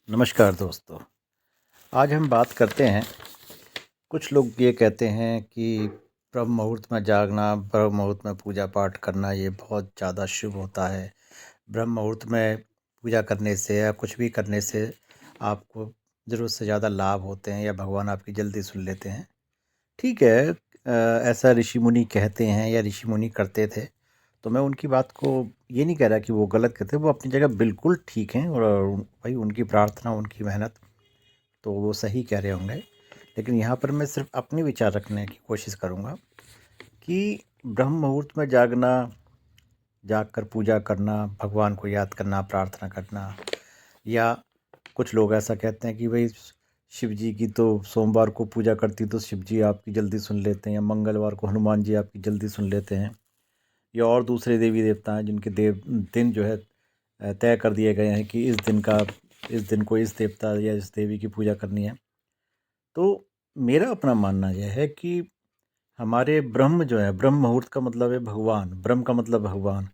नमस्कार दोस्तों। आज हम बात करते हैं। कुछ लोग ये कहते हैं कि ब्रह्म मुहूर्त में जागना, ब्रह्म मुहूर्त में पूजा पाठ करना ये बहुत ज़्यादा शुभ होता है। ब्रह्म मुहूर्त में पूजा करने से या कुछ भी करने से आपको ज़रूरत से ज़्यादा लाभ होते हैं या भगवान आपकी जल्दी सुन लेते हैं। ठीक है, ऐसा ऋषि मुनि कहते हैं या ऋषि मुनि करते थे। तो मैं उनकी बात को ये नहीं कह रहा कि वो गलत कहते, वो अपनी जगह बिल्कुल ठीक हैं और भाई उनकी प्रार्थना, उनकी मेहनत, तो वो सही कह रहे होंगे। लेकिन यहाँ पर मैं सिर्फ अपने विचार रखने की कोशिश करूँगा कि ब्रह्म मुहूर्त में जागना, जाग कर पूजा करना, भगवान को याद करना, प्रार्थना करना, या कुछ लोग ऐसा कहते हैं कि भाई शिव जी की तो सोमवार को पूजा करती तो शिव जी आपकी जल्दी सुन लेते हैं, या मंगलवार को हनुमान जी आपकी जल्दी सुन लेते हैं, या और दूसरे देवी देवता हैं जिनके दिन जो है तय कर दिए गए हैं कि इस दिन को इस देवता या इस देवी की पूजा करनी है। तो मेरा अपना मानना यह है कि हमारे ब्रह्म जो है, ब्रह्म मुहूर्त का मतलब है भगवान, ब्रह्म का मतलब भगवान।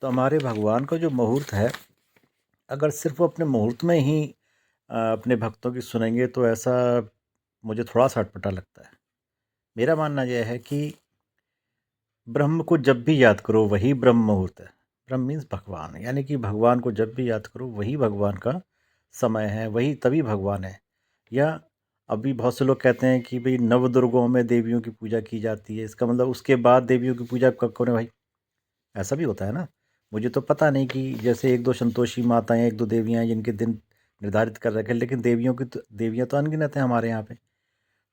तो हमारे भगवान का जो मुहूर्त है, अगर सिर्फ वो अपने मुहूर्त में ही अपने भक्तों की सुनेंगे तो ऐसा मुझे थोड़ा सा अटपटा लगता है। मेरा मानना यह है कि ब्रह्म को जब भी याद करो वही ब्रह्म मुहूर्त है। ब्रह्म मीन्स भगवान, यानी कि भगवान को जब भी याद करो वही भगवान का समय है, वही तभी भगवान है। या अभी बहुत से लोग कहते हैं कि भाई नवदुर्गों में देवियों की पूजा की जाती है, इसका मतलब उसके बाद देवियों की पूजा कब करें भाई? ऐसा भी होता है ना। मुझे तो पता नहीं कि जैसे एक दो संतोषी माताएं, एक दो देवियां हैं जिनके दिन निर्धारित कर रखे हैं, लेकिन देवियां तो अनगिनत हैं हमारे यहाँ पे।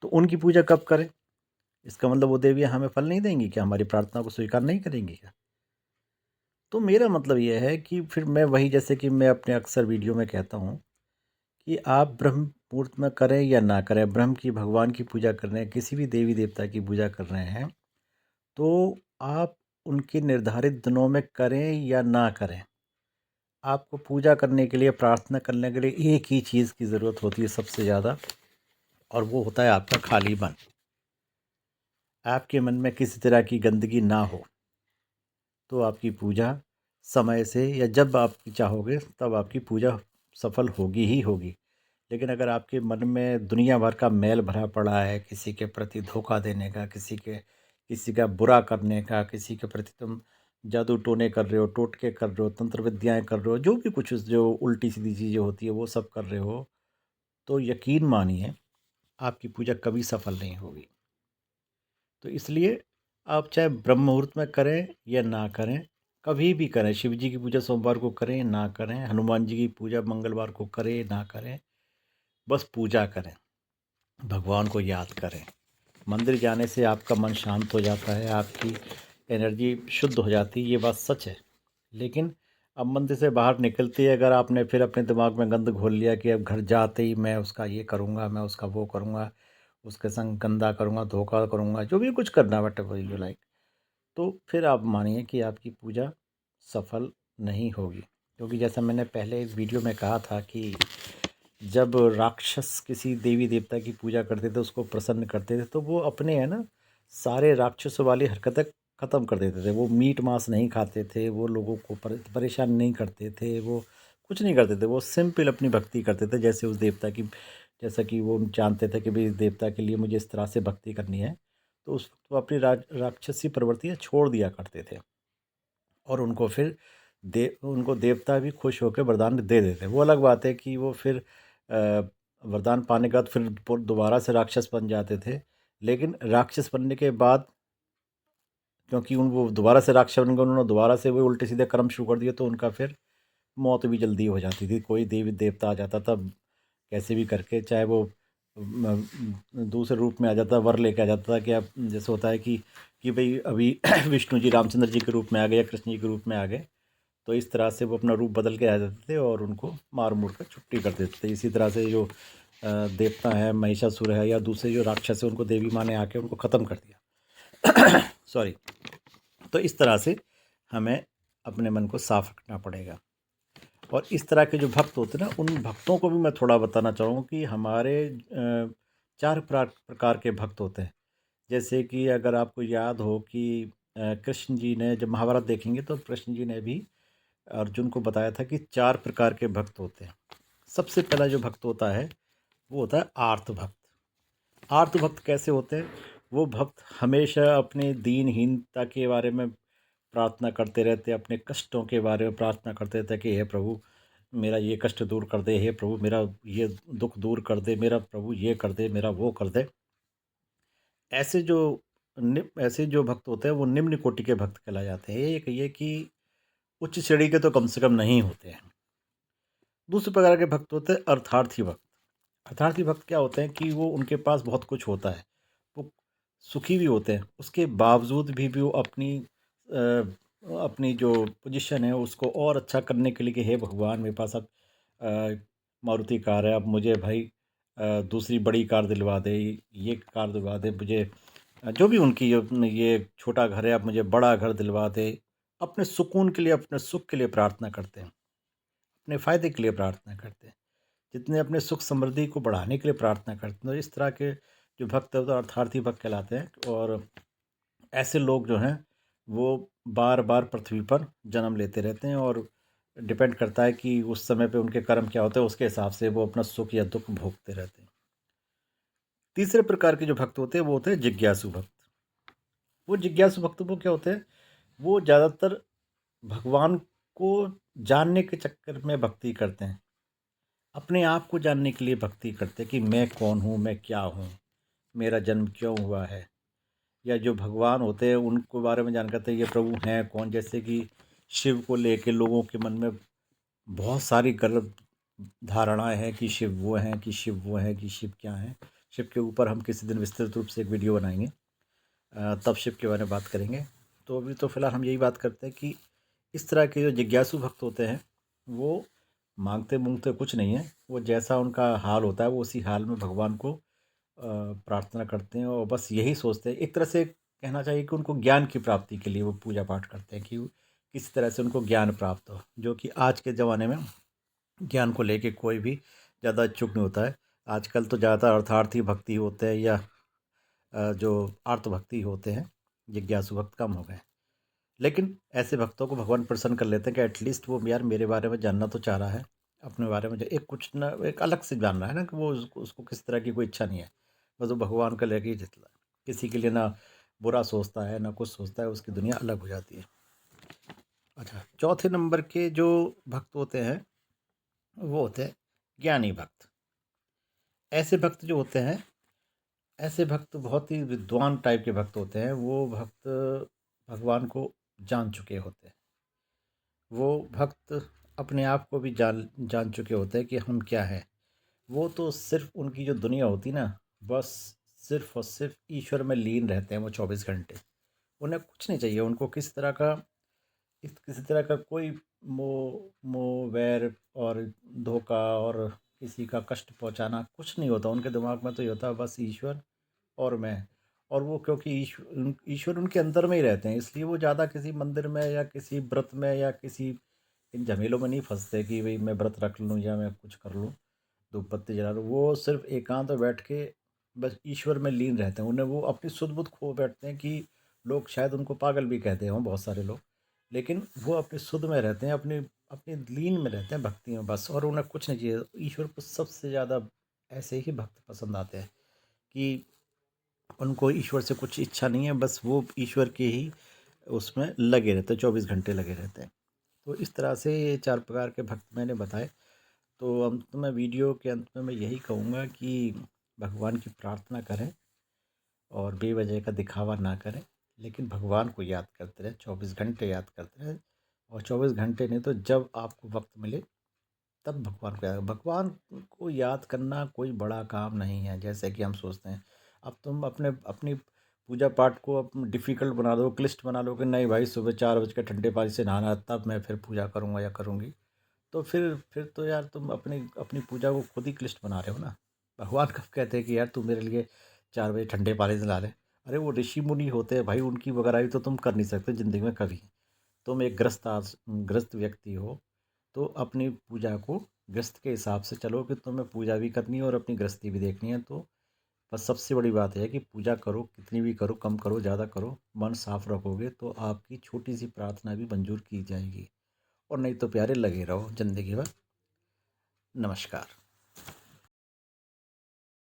तो उनकी पूजा कब करें? इसका मतलब वो देवियां हमें फल नहीं देंगी क्या? हमारी प्रार्थना को स्वीकार नहीं करेंगी क्या? तो मेरा मतलब ये है कि फिर मैं वही, जैसे कि मैं अपने अक्सर वीडियो में कहता हूँ कि आप ब्रह्म मुहूर्त में करें या ना करें, ब्रह्म की, भगवान की पूजा कर रहे हैं, किसी भी देवी देवता की पूजा कर रहे हैं, तो आप उनके निर्धारित दिनों में करें या ना करें, आपको पूजा करने के लिए, प्रार्थना करने के लिए एक ही चीज़ की ज़रूरत होती है सबसे ज़्यादा, और वो होता है आपका खाली मन। आपके मन में किसी तरह की गंदगी ना हो, तो आपकी पूजा समय से या जब आप चाहोगे तब आपकी पूजा सफल होगी ही होगी। लेकिन अगर आपके मन में दुनिया भर का मैल भरा पड़ा है, किसी के प्रति धोखा देने का, किसी का बुरा करने का, किसी के प्रति तुम जादू टोने कर रहे हो, टोटके कर रहे हो, तंत्र विद्याएं कर रहे हो, जो भी कुछ जो उल्टी सीधी चीज़ें होती है वो सब कर रहे हो, तो यकीन मानिए आपकी पूजा कभी सफल नहीं होगी। तो इसलिए आप चाहे ब्रह्म मुहूर्त में करें या ना करें, कभी भी करें, शिव जी की पूजा सोमवार को करें ना करें, हनुमान जी की पूजा मंगलवार को करें ना करें, बस पूजा करें, भगवान को याद करें। मंदिर जाने से आपका मन शांत हो जाता है, आपकी एनर्जी शुद्ध हो जाती है, ये बात सच है। लेकिन अब मंदिर से बाहर निकलते ही अगर आपने फिर अपने दिमाग में गंद घोल लिया कि अब घर जाते ही मैं उसका ये करूँगा, मैं उसका वो करूँगा, उसके संग गंदा करूँगा, धोखा करूँगा, जो भी कुछ करना है, व्हाटएवर यू लाइक, तो फिर आप मानिए कि आपकी पूजा सफल नहीं होगी। क्योंकि जैसा मैंने पहले एक वीडियो में कहा था कि जब राक्षस किसी देवी देवता की पूजा करते थे, उसको प्रसन्न करते थे, तो वो अपने, है ना, सारे राक्षसों वाली हरकतें ख़त्म कर देते थे। वो मीट मांस नहीं खाते थे, वो लोगों को परेशान नहीं करते थे, वो कुछ नहीं करते थे, वो सिंपल अपनी भक्ति करते थे, जैसे उस देवता की, जैसा कि वो जानते थे कि भाई इस देवता के लिए मुझे इस तरह से भक्ति करनी है। तो उस वक्त वो अपनी राक्षसी प्रवृत्तियाँ छोड़ दिया करते थे, और उनको फिर उनको देवता भी खुश होकर वरदान दे देते। वो अलग बात है कि वो फिर वरदान पाने के बाद फिर दोबारा से राक्षस बन जाते थे। लेकिन राक्षस बनने के बाद, क्योंकि उन वो दोबारा से राक्षस बन गए, उन्होंने दोबारा से वो उल्टे सीधे कर्म शुरू कर दिए, तो उनका फिर मौत भी जल्दी हो जाती थी। कोई देवी देवता आ जाता था कैसे भी करके, चाहे वो दूसरे रूप में आ जाता, वर लेके आ जाता था कि अब जैसे होता है कि भाई अभी विष्णु जी रामचंद्र जी के रूप में आ गए या कृष्ण जी के रूप में आ गए, तो इस तरह से वो अपना रूप बदल के आ जाते थे और उनको मार मुर कर छुट्टी कर देते थे। इसी तरह से जो देवता है, महिषासुर है, या दूसरे जो राक्षस है, उनको देवी माँ ने आके उनको ख़त्म कर दिया। सॉरी। तो इस तरह से हमें अपने मन को साफ रखना पड़ेगा। और इस तरह के जो भक्त होते हैं ना, उन भक्तों को भी मैं थोड़ा बताना चाहूँगा कि हमारे चार प्रकार के भक्त होते हैं। जैसे कि अगर आपको याद हो कि कृष्ण जी ने, जब महाभारत देखेंगे तो कृष्ण जी ने भी अर्जुन को बताया था कि चार प्रकार के भक्त होते हैं। सबसे पहला जो भक्त होता है वो होता है आर्त भक्त। आर्त भक्त कैसे होते हैं? वो भक्त हमेशा अपने दीनहीनता के बारे में प्रार्थना करते रहते हैं, अपने कष्टों के बारे में प्रार्थना करते रहते हैं कि हे प्रभु मेरा ये कष्ट दूर कर दे, हे प्रभु मेरा ये दुख दूर कर दे, मेरा प्रभु ये कर दे, मेरा वो कर दे। ऐसे जो ऐसे जो भक्त होते हैं वो निम्न कोटि के भक्त कहलाए जाते हैं। ये कहिए कि उच्च श्रेणी के तो कम से कम नहीं होते हैं। दूसरे प्रकार के भक्त होते हैं अर्थार्थी भक्त। अर्थार्थी भक्त क्या होते हैं कि वो उनके पास बहुत कुछ होता है, वो सुखी भी होते हैं, उसके बावजूद भी वो अपनी जो पोजीशन है उसको और अच्छा करने के लिए कि हे भगवान मेरे पास अब मारुति कार है, अब मुझे भाई दूसरी बड़ी कार दिलवा दे, ये कार दिलवा दे मुझे, जो भी उनकी ये छोटा घर है अब मुझे बड़ा घर दिलवा दे। अपने सुकून के लिए, अपने सुख के लिए प्रार्थना करते हैं, अपने फ़ायदे के लिए प्रार्थना करते हैं, जितने अपने सुख समृद्धि को बढ़ाने के लिए प्रार्थना करते हैं। तो इस तरह के जो भक्त हैं वो तो अर्थार्थी भक्त कहलाते हैं। और ऐसे लोग जो हैं वो बार बार पृथ्वी पर जन्म लेते रहते हैं, और डिपेंड करता है कि उस समय पे उनके कर्म क्या होते हैं, उसके हिसाब से वो अपना सुख या दुख भोगते रहते हैं। तीसरे प्रकार के जो भक्त होते हैं वो होते हैं जिज्ञासु भक्त। वो जिज्ञासु भक्त वो क्या होते हैं? वो ज़्यादातर भगवान को जानने के चक्कर में भक्ति करते हैं, अपने आप को जानने के लिए भक्ति करते हैं कि मैं कौन हूँ, मैं क्या हूँ, मेरा जन्म क्यों हुआ है। या जो भगवान होते हैं उनको बारे में जानकारी है, ये प्रभु हैं कौन। जैसे कि शिव को लेके लोगों के मन में बहुत सारी गलत धारणाएं हैं कि शिव वो हैं, कि शिव वो हैं, कि शिव क्या हैं। शिव के ऊपर हम किसी दिन विस्तृत रूप से एक वीडियो बनाएंगे, तब शिव के बारे में बात करेंगे। तो अभी तो फिलहाल हम यही बात करते हैं कि इस तरह के जो जिज्ञासु भक्त होते हैं वो मांगते मूंगते कुछ नहीं है, वो जैसा उनका हाल होता है वो उसी हाल में भगवान को प्रार्थना करते हैं, और बस यही सोचते हैं। एक तरह से कहना चाहिए कि उनको ज्ञान की प्राप्ति के लिए वो पूजा पाठ करते हैं कि किसी तरह से उनको ज्ञान प्राप्त हो, जो कि आज के ज़माने में ज्ञान को लेके कोई भी ज़्यादा इच्छुक नहीं होता है। आजकल तो ज़्यादातर अर्थार्थी भक्ति होते हैं, या जो आर्त भक्ति होते हैं, जिज्ञासु भक्त कम हो गए। लेकिन ऐसे भक्तों को भगवान प्रसन्न कर लेते हैं कि एटलीस्ट वो यार मेरे बारे में जानना तो चाह रहा है, अपने बारे में जो एक कुछ ना एक अलग से जान रहा है ना, कि वो उसको किसी तरह की कोई इच्छा नहीं है, बस वो भगवान का लेके ही जितना है। किसी के लिए ना बुरा सोचता है ना कुछ सोचता है, उसकी दुनिया अलग हो जाती है। अच्छा, चौथे नंबर के जो भक्त होते हैं वो होते हैं ज्ञानी भक्त। ऐसे भक्त जो होते हैं, ऐसे भक्त बहुत ही विद्वान टाइप के भक्त होते हैं। वो भक्त भगवान को जान चुके होते हैं। वो भक्त अपने आप को भी जान जान चुके होते हैं कि हम क्या हैं। वो तो सिर्फ उनकी जो दुनिया होती ना, बस सिर्फ और सिर्फ ईश्वर में लीन रहते हैं वो 24 घंटे। उन्हें कुछ नहीं चाहिए, उनको किसी तरह का कोई मोह वैर और धोखा और किसी का कष्ट पहुंचाना कुछ नहीं होता उनके दिमाग में। तो ये होता है बस ईश्वर और मैं। और वो क्योंकि ईश्वर उनके अंदर में ही रहते हैं, इसलिए वो ज़्यादा किसी मंदिर में या किसी व्रत में या किसी इन झमेलों में नहीं फंसते कि भाई मैं व्रत रख लूँ या मैं कुछ कर लूँ, धूप बत्ती जला लूँ। वो सिर्फ एकांत में बैठ के बस ईश्वर में लीन रहते हैं। उन्हें वो अपनी सुध बुध खो बैठते हैं कि लोग शायद उनको पागल भी कहते हों बहुत सारे लोग, लेकिन वो अपनी सुध में रहते हैं, अपने अपने लीन में रहते हैं भक्ति में बस, और उन्हें कुछ नहीं चाहिए। ईश्वर को सबसे ज़्यादा ऐसे ही भक्त पसंद आते हैं कि उनको ईश्वर से कुछ इच्छा नहीं है, बस वो ईश्वर के ही उसमें लगे रहते हैं, 24 घंटे लगे रहते हैं। तो इस तरह से ये 4 प्रकार के भक्त मैंने बताए। तो अंत में वीडियो के अंत में मैं यही कहूँगा कि भगवान की प्रार्थना करें और बेवजह का दिखावा ना करें, लेकिन भगवान को याद करते रहें, 24 घंटे याद करते रहें। और 24 घंटे नहीं तो जब आपको वक्त मिले तब भगवान को याद करना कोई बड़ा काम नहीं है जैसे कि हम सोचते हैं। अब तुम अपने अपनी पूजा पाठ को अब डिफ़िकल्ट बना दो, क्लिष्ट बना लो कि नहीं भाई सुबह 4 बज के ठंडे पानी से नहाना है, तब मैं फिर पूजा करूँगा या करूँगी। तो फिर तो यार तुम अपनी अपनी पूजा को खुद ही क्लिष्ट बना रहे हो ना। भगवान कब कहते हैं कि यार तू मेरे लिए 4 बजे ठंडे पानी से नहा ले? अरे वो ऋषि मुनि होते हैं भाई, उनकी वगैरह तो तुम कर नहीं सकते ज़िंदगी में कभी। तुम एक ग्रस्त व्यक्ति हो, तो अपनी पूजा को ग्रस्त के हिसाब से चलो कि तुम्हें पूजा भी करनी है और अपनी गृहस्थी भी देखनी है। तो बस सबसे बड़ी बात है कि पूजा करो, कितनी भी करो, कम करो ज़्यादा करो, मन साफ रखोगे तो आपकी छोटी सी प्रार्थना भी मंजूर की जाएगी। और नहीं तो प्यारे लगे रहो ज़िंदगी भर नमस्कार।